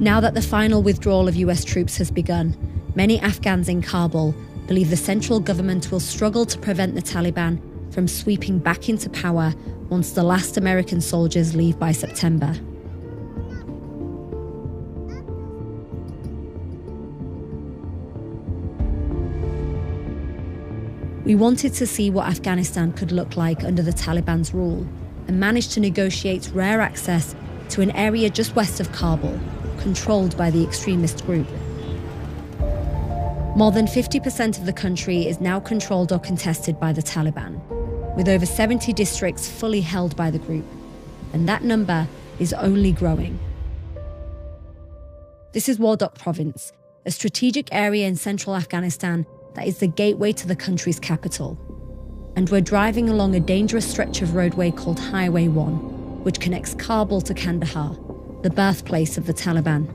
Now that the final withdrawal of US troops has begun, many Afghans in Kabul believe the central government will struggle to prevent the Taliban from sweeping back into power once the last American soldiers leave by September. We wanted to see what Afghanistan could look like under the Taliban's rule and managed to negotiate rare access to an area just west of Kabul, controlled by the extremist group. More than 50% of the country is now controlled or contested by the Taliban, with over 70 districts fully held by the group, and that number is only growing. This is Wardak province, a strategic area in central Afghanistan that is the gateway to the country's capital. And we're driving along a dangerous stretch of roadway called Highway 1, which connects Kabul to Kandahar, the birthplace of the Taliban.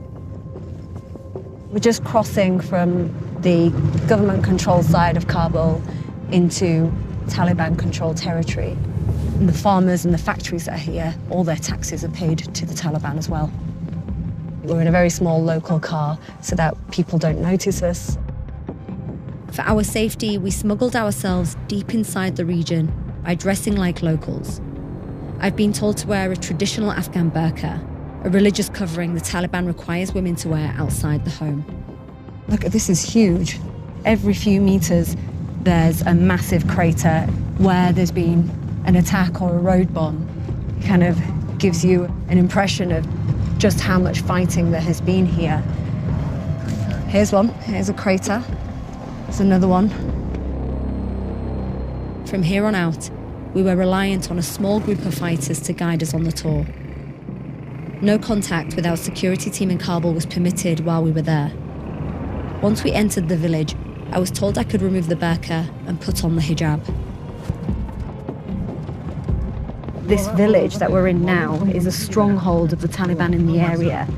We're just crossing from the government-controlled side of Kabul into Taliban-controlled territory. And the farmers and the factories that are here, all their taxes are paid to the Taliban as well. We're in a very small local car so that people don't notice us. For our safety, we smuggled ourselves deep inside the region by dressing like locals. I've been told to wear a traditional Afghan burqa, a religious covering the Taliban requires women to wear outside the home. Look, this is huge. Every few meters, there's a massive crater where there's been an attack or a road bomb. It kind of gives you an impression of just how much fighting there has been here. Here's one, here's a crater. There's another one. From here on out, we were reliant on a small group of fighters to guide us on the tour. No contact with our security team in Kabul was permitted while we were there. Once we entered the village, I was told I could remove the burqa and put on the hijab. This village that we're in now is a stronghold of the Taliban in the area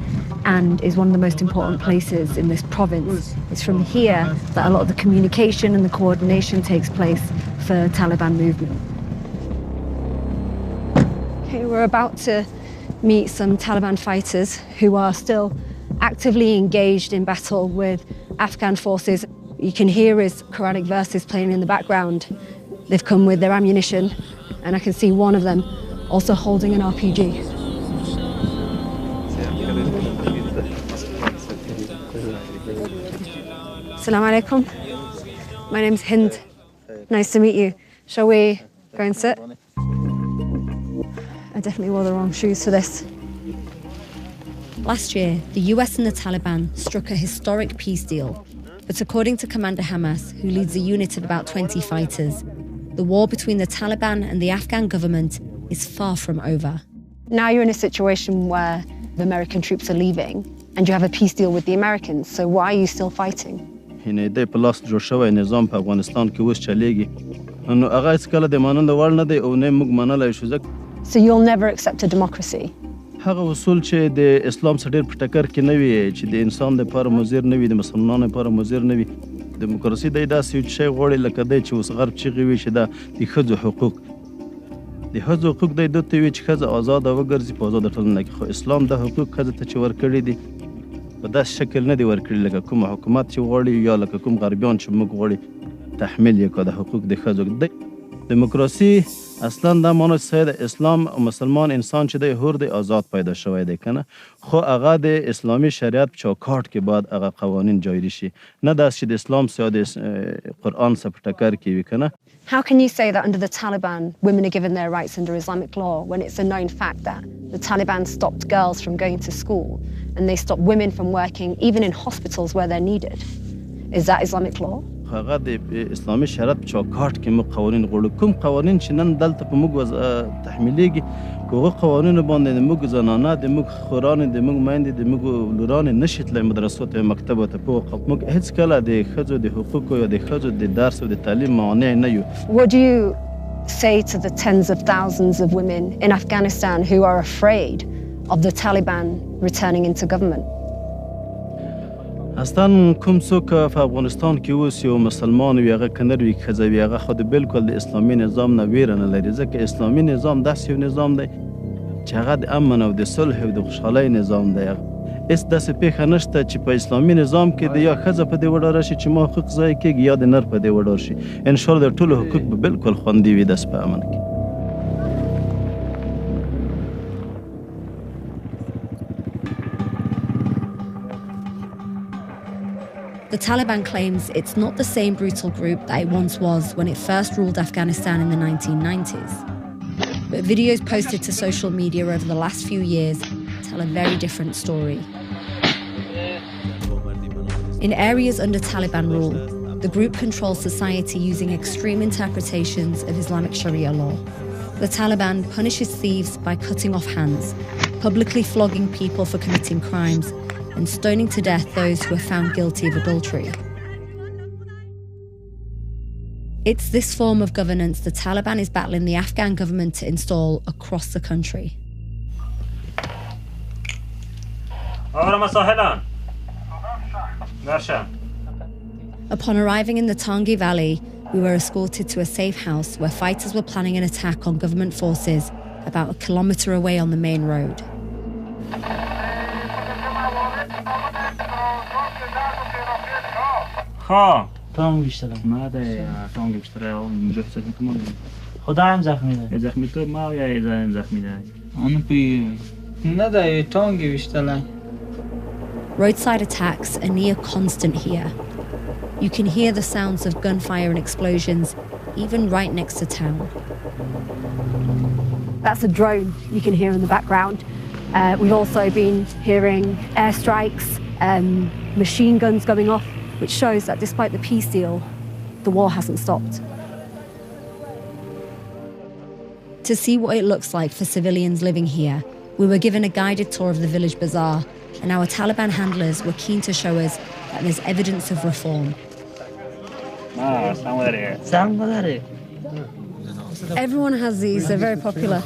and is one of the most important places in this province. It's from here that a lot of the communication and the coordination takes place for Taliban movement. Okay, we're about to meet some Taliban fighters who are still actively engaged in battle with Afghan forces. You can hear his Quranic verses playing in the background. They've come with their ammunition, and I can see one of them also holding an RPG. Assalamu alaikum. My name's Hind. Nice to meet you. Shall we go and sit? I definitely wore the wrong shoes for this. Last year, the US and the Taliban struck a historic peace deal. But according to Commander Hamas, who leads a unit of about 20 fighters, the war between the Taliban and the Afghan government is far from over. Now you're in a situation where the American troops are leaving and you have a peace deal with the Americans, so why are you still fighting? So you'll never accept a democracy? هغه اصول چې د اسلام سره ډېر په ټکر کې نه وي چې د انسان لپاره مضر نه وي د مسلمانانو لپاره مضر نه وي دیموکراسي دی داسې یو شی غواړي لکه دی چې اوس غرب چغې وي چې دا د ښځو حقوق د ښځو حقوق دی دوی ته وي چې ښځه ازاده وګرځي په ازاده ټولنه کې خو اسلام دا حقوق ښځې ته چې ورکړي دي په داسې شکل نه دي ورکړي لکه کوم حکومت چې غواړي یا لکه کوم غربیان چې موږ غواړي تحمیل یې کړه د حقوق د ښځو دیموکراسي اصلا دا معنی چې د اسلام او مسلمان انسان چې د حر د آزاد پیدا شوی دی کنه خو هغه د اسلامي شریعت په چوکاټ کې بعد هغه قوانین جاری شي نه داس چې د اسلام سره د قرآن سره په ټکر کې وي کنه. How can you say that under the Taliban women are given their rights under Islamic law when it's a known fact that the Taliban stopped girls from going to school and they stopped women from working even in hospitals where they're needed? Is that Islamic law? هغه د اسلامي شریعت په چوکاټ کې موږ قوانین غواړو کوم قوانین چې نن دلته په موږ تحمیلیږي هغه قوانینو باندې د موږ زنانه د موږ خورانې د موږ میندې د موږ لورانې نشي تللی مدرسو ته مکتبو ته موږ هیڅ کله د ښځو د حقوقو یا د ښځو د درس او د تعلیم مانع نه یو. What do you say to the tens of thousands of women in Afghanistan who are afraid of the Taliban returning into government? اصلا کوم څوک په افغانستان کې اوس یو مسلمان وي هغه که نر وي که ښځه وي هغه خو د بلکل د اسلامي نظام نه ویره نه لري ځکه اسلامي نظام داسې یو نظام دی چې هغه د امن او د صلح او د خوشحالۍ نظام دی. اس داسې پیښه نشته چې په اسلامي نظام کې د یا ښځه په دې وډه راشي چې ما حقوق ضایع کېږي یا د نر په دې وډه شي انشاءالله د ټولو حقوق به بالکل خوندي وي داسې په امن کې. The Taliban claims it's not the same brutal group that it once was when it first ruled Afghanistan in the 1990s. But videos posted to social media over the last few years tell a very different story. In areas under Taliban rule, the group controls society using extreme interpretations of Islamic Sharia law. The Taliban punishes thieves by cutting off hands, publicly flogging people for committing crimes, and stoning to death those who are found guilty of adultery. It's this form of governance the Taliban is battling the Afghan government to install across the country. Upon arriving in the Tangi Valley, we were escorted to a safe house where fighters were planning an attack on government forces about a kilometre away on the main road. تانگ بیشتره ماده تانگ بیشتره بحث میکنم خدا هم زخمی ده زخمی تو ما یا ایزان زخمی ده آن پی نده تانگ بیشتره. Roadside attacks are near constant here. You can hear the sounds of gunfire and explosions even right next to town. That's a drone you can hear in the background. We've also been hearing airstrikes, machine guns going off, which shows that despite the peace deal, the war hasn't stopped. To see what it looks like for civilians living here, we were given a guided tour of the village bazaar, and our Taliban handlers were keen to show us that there's evidence of reform. Everyone has these, they're very popular.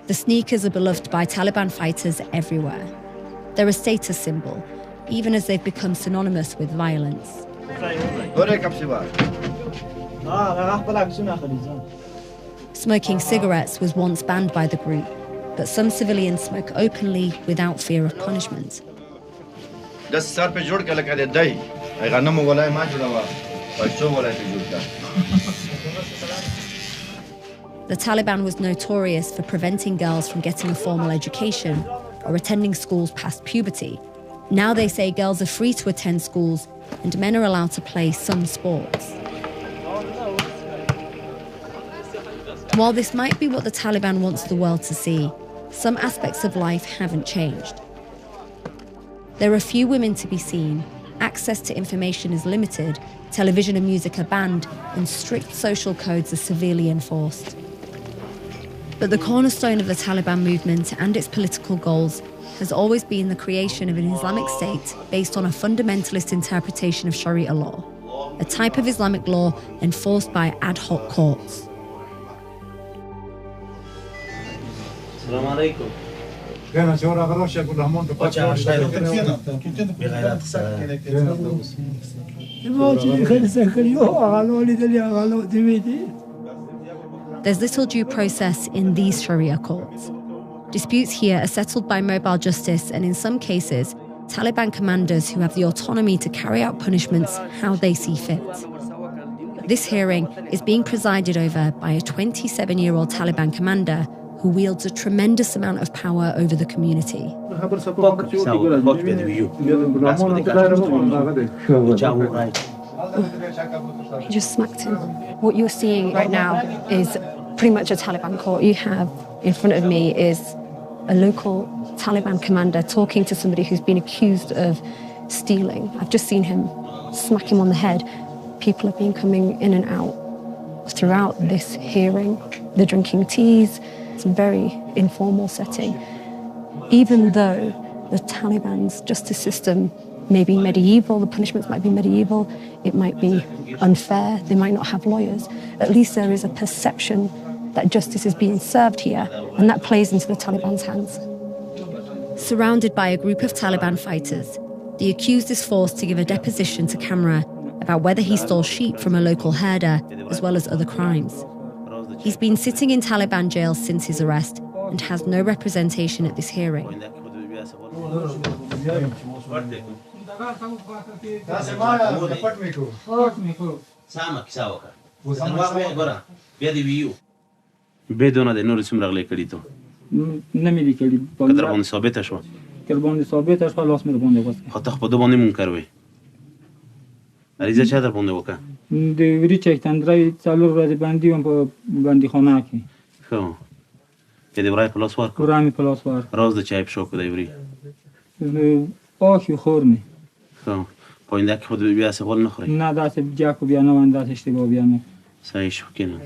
The sneakers are beloved by Taliban fighters everywhere. They're a status symbol, even as they've become synonymous with violence. Smoking cigarettes was once banned by the group, but some civilians smoke openly without fear of punishment. The Taliban was notorious for preventing girls from getting a formal education or attending schools past puberty. Now they say girls are free to attend schools and men are allowed to play some sports. While this might be what the Taliban wants the world to see, some aspects of life haven't changed. There are few women to be seen, access to information is limited, television and music are banned, and strict social codes are severely enforced. But the cornerstone of the Taliban movement and its political goals has always been the creation of an Islamic state based on a fundamentalist interpretation of Sharia law, a type of Islamic law enforced by ad hoc courts. There's little due process in these Sharia courts. Disputes here are settled by mobile justice, and in some cases, Taliban commanders who have the autonomy to carry out punishments how they see fit. This hearing is being presided over by a 27-year-old Taliban commander who wields a tremendous amount of power over the community. He just smacked him. What you're seeing right now is pretty much a Taliban court. You have in front of me is a local Taliban commander talking to somebody who's been accused of stealing. I've just seen him smack him on the head. People have been coming in and out throughout this hearing. They're drinking teas. It's a very informal setting. Even though the Taliban's justice system may be medieval, the punishments might be medieval, it might be unfair, they might not have lawyers, at least there is a perception that justice is being served here, and that plays into the Taliban's hands. Surrounded by a group of Taliban fighters, the accused is forced to give a deposition to camera about whether he stole sheep from a local herder, as well as other crimes. He's been sitting in Taliban jail since his arrest, and has no representation at this hearing. بدون د نور څومره غلې کړی ته نه مې لیکلي کتر باندې ثابته شوه تر باندې ثابته شوه لاس مې باندې وسه خو ته خپل باندې منکر وې عریضه چا در باندې وکړه د وری چک تندرای څلور ورځې باندې وم په بندیخانه کې خو کې د ورای په لاس ورکړ ورامې په لاس ورکړ راز د چای په شوکو دی وری آخی خورمې خو پوینده کې خود بیا څه غول نه خوري نه داسې جاکو بیا نه وان داسې اشتباه بیا نه صحیح شو کنه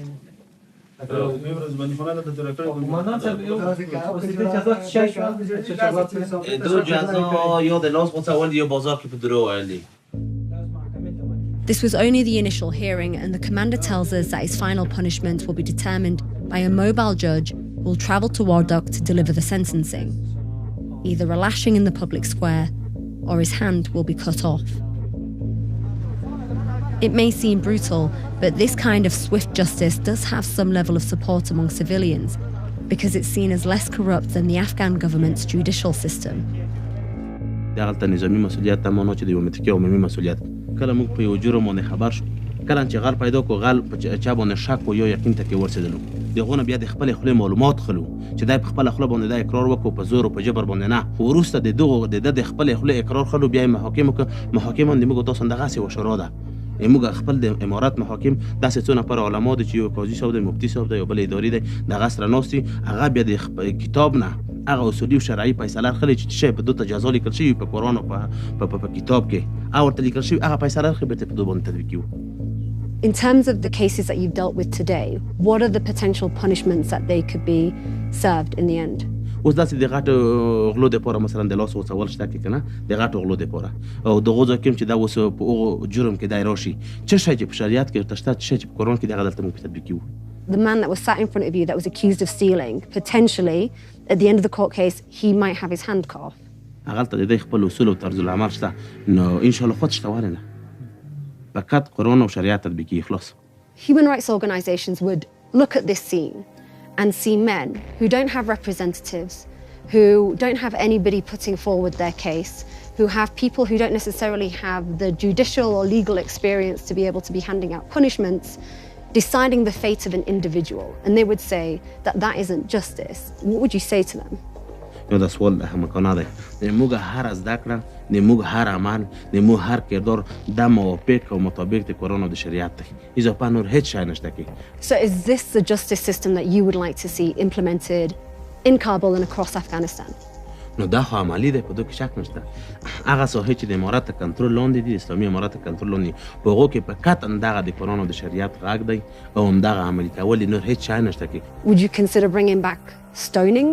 دو جزا یا د لاس متول یا بازار کې په درو وایلی. This was only the initial hearing, and the commander tells us that his final punishment will be determined by a mobile judge who will travel to Wardok to deliver the sentencing. Either a lashing in the public square or his hand will be cut off. It may seem brutal, but this kind of swift justice does have some level of support among civilians because it's seen as less corrupt than the Afghan government's judicial system. دغلته نظامی مسؤلیت تماما چې د یو متکی عمومي مسؤلیت کله موږ په یو جرم باندې خبر شو کله چې غل پیدا کو غل په چا باندې شک او یو یقین ته کې ورسېدلو دغه بیا د خپل خپل معلومات خلو چې دای په خپل خپل باندې د اقرار وکړو په زور او په جبر باندې نه ورسته د دغه د خپل خپل اقرار خلو بیا محاکم باندې موږ تاسو دغه سی وشرا ده موږ خپل د امارات محاکم داسې څونه پر علما د چې یو قاضي صاحب د مفتی صاحب د یو بل اداري د غسر نوستي هغه بیا د کتاب نه هغه اصولي او شرعي فیصله خلې چې شی په دوه جزا لیکل شي په قرآن او په کتاب کې او ورته لیکل شي هغه فیصله خبرته په دوه باندې تطبیق کیو. In terms of the cases that you've dealt with today, what are the potential punishments that they could be served in the end? اوس داسې د غټ غلو د پوره مثلا د لاس وڅول شته کې کنه د غټ غلو د پوره او د غوځه کوم چې دا اوس په جرم کې دای راشي چې شی چې په شریعت کې تشته چې په قرآن کې د غلط مو تطبیق کیو. The man that was sat in front of you that was accused of stealing, potentially, at the end of the court case, he might have his hand cut off. هغلته د خپل اصول او طرز العمل شته نو ان شاء الله خود شته ورنه فقط قرآن او شریعت تطبیقي خلاص. Human rights organizations would look at this scene and see men who don't have representatives, who don't have anybody putting forward their case, who have people who don't necessarily have the judicial or legal experience to be able to be handing out punishments, deciding the fate of an individual. And they would say that that isn't justice. What would you say to them? نو دا سوال احمقانه دی موږ هر زده کړه موږ هر عمل موږ هر کردار د موافق او مطابق د قرآن او د شریعت دی اضافه نور هیڅ شی نشته کې. So is this the justice system that you would like to see implemented in Kabul and across Afghanistan? نو دا خو عملی دی په دوی کې شک نشته هغه ساحې چې د امارات کنټرول لاندې دي اسلامي امارات کنټرول لاندې په هغو کې په قطعا دغه د قرآن او د شریعت غږ دی او همدغه عملي کول نور هیڅ شی نشته کې. Would you consider bringing back stoning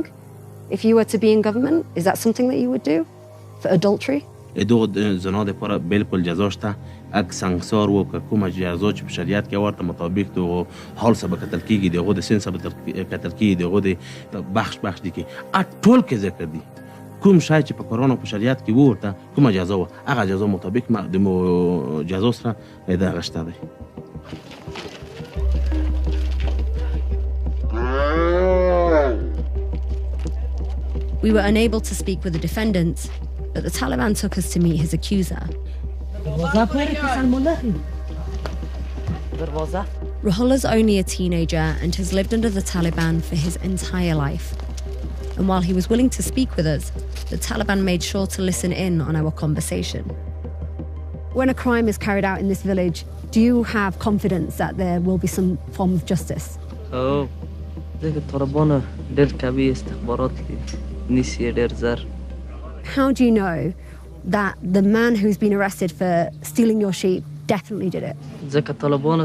if you were to be in government? Is that something that you would do for adultery? دغه زنا لپاره بالکل جزا شته اګ سانکسار و کومه جزا چې په شریعت کې ورته مطابق دغه حال سبب قتل کیږي دغه د سن سبب قتل کیږي دغه د بخش دي کې ټول کې ذکر دي کوم شای چې په قرآن او په شریعت کې ورته کومه جزا و هغه جزا مطابق د جزا سره دا غشته دی. We were unable to speak with the defendants, but the Taliban took us to meet his accuser. Ruhullah's only a teenager and has lived under the Taliban for his entire life. And while he was willing to speak with us, the Taliban made sure to listen in on our conversation. When a crime is carried out in this village, do you have confidence that there will be some form of justice? Oh, the Taliban del kabi istikhbarat nisi der zar. How do you know that the man who's been arrested for stealing your sheep definitely did it? Zaka Taliban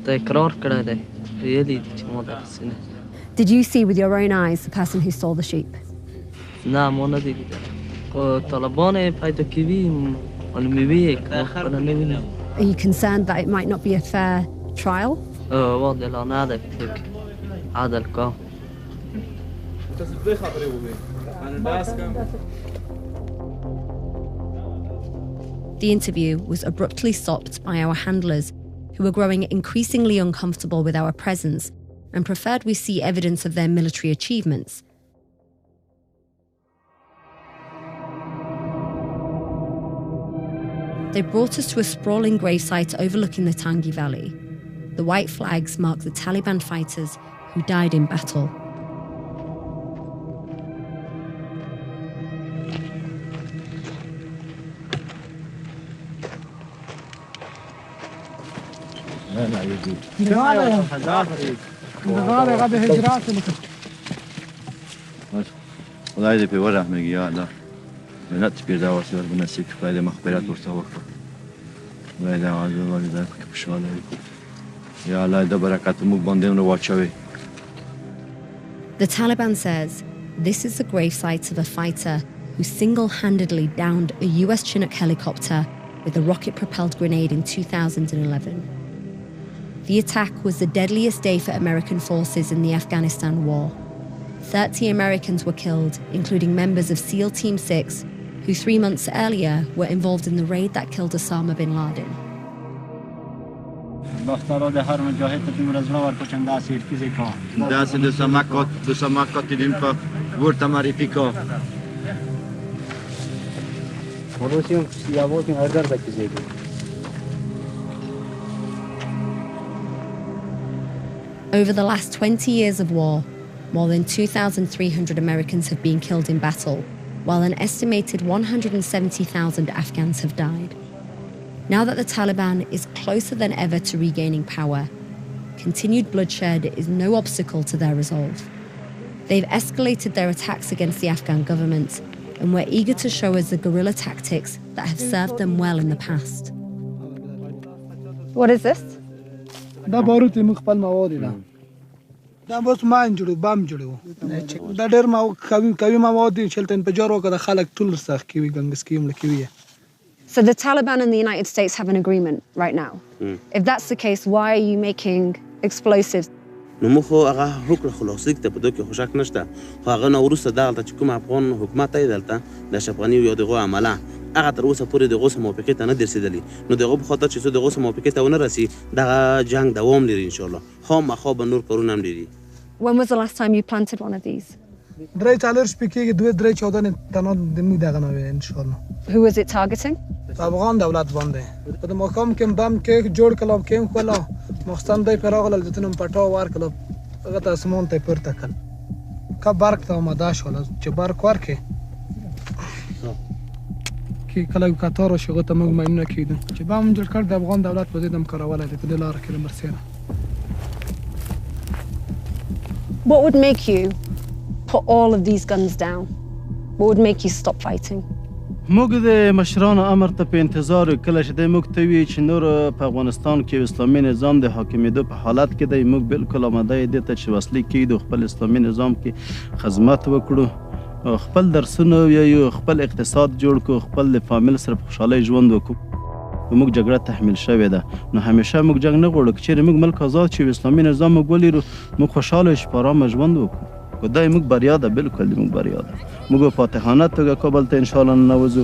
ta ikrar kara hai really chmoda sine. Did you see with your own eyes the person who stole the sheep? Na mona didida. Taliban paida kivi almiwi kana nevina. Are you concerned that it might not be a fair trial? واضح لا نادى هيك عادل كا. The interview was abruptly stopped by our handlers, who were growing increasingly uncomfortable with our presence and preferred we see evidence of their military achievements They brought us to a sprawling grave site overlooking the Tangi Valley. The white flags mark the Taliban fighters who died in battle. خدای دې په ورحمېږي یا الله ملت چې پیدا ورسره بنصیب کړي خدای دې مغفرت ورته وکړي خدای دې عزیز والدین پکې خوشاله وي یا الله دې برکت موږ باندې واچوي. The Taliban says this is the gravesite of a fighter who single-handedly downed a US Chinook helicopter with a rocket-propelled grenade in 2011. The attack was the deadliest day for American forces in the Afghanistan war. 30 Americans were killed, including members of SEAL Team 6, who 3 months earlier were involved in the raid that killed Osama bin Laden. Over the last 20 years of war, more than 2,300 Americans have been killed in battle, while an estimated 170,000 Afghans have died. Now that the Taliban is closer than ever to regaining power, continued bloodshed is no obstacle to their resolve. They've escalated their attacks against the Afghan government and were eager to show us the guerrilla tactics that have served them well in the past. What is this? دا باروت موږ خپل مواد ده دا بس مان جوړو بام جوړو دا ډېر ما کوي مواد دي چې تل په جوړ وکړه خلک ټول سخت کوي ګنګس کیم لکوي. So the Taliban and the United States have an agreement right now. If that's the case, why are you making explosives? نو موږ هغه حکم خلاصې ته په دوه کې خوشاک نشته خو هغه نو ورسته دغه چې کوم افغان حکومت یې دلته د شپانی یو دغه عمله هغه تر اوسه پورې دغه موافقه ته نه درسیدلی نو دغه په خاطر چې دغه موافقه ته ونه رسي دغه جنگ دوام لري ان شاء الله خو مخه به نور کارونه هم لري. When was the last time you planted one of these? درې چالر سپیکې دوه درې 14 تنو د موږ دغه نو ان شاء الله. Who was it targeting? افغان دولت باندې په مقام کې بم کې جوړ کلم کې خلا مخستان دای پراغل دتنم پټاو ور کلم هغه ته اسمون ته پورته کړ کا برق ته ماده شول چې برق ورکه کې کله کاتارو شغه ته موږ مېمنه کیدو چې بم جوړ کړ د افغان دولت په دې دم کاروله دې په لار کې مرسیره. What would make you put all of these guns down? What would make you stop fighting? موږ د مشرانو امر ته په انتظار کله چې د موږ ته وی چې نور په افغانستان کې اسلامي نظام د حاکمیدو په حالت کې دی موږ بالکل آماده یو د چې وسلې کېدو خپل اسلامي نظام کې خدمت وکړو خپل درسونه یو خپل اقتصاد جوړ کړو خپل فامیل سره خوشاله ژوند وکړو. موږ جګړه تحمیل شوې ده نو همیشه موږ جنگ نه غواړو چې موږ ملک آزاد شي اسلامي نظام موږ ولرو موږ خوشاله شو په آرام ژوند وکړو. خدای موږ بریا ده بالکل موږ بریا ده موږ فاتحانه توګه کابل ته ان شاء الله ننوځو.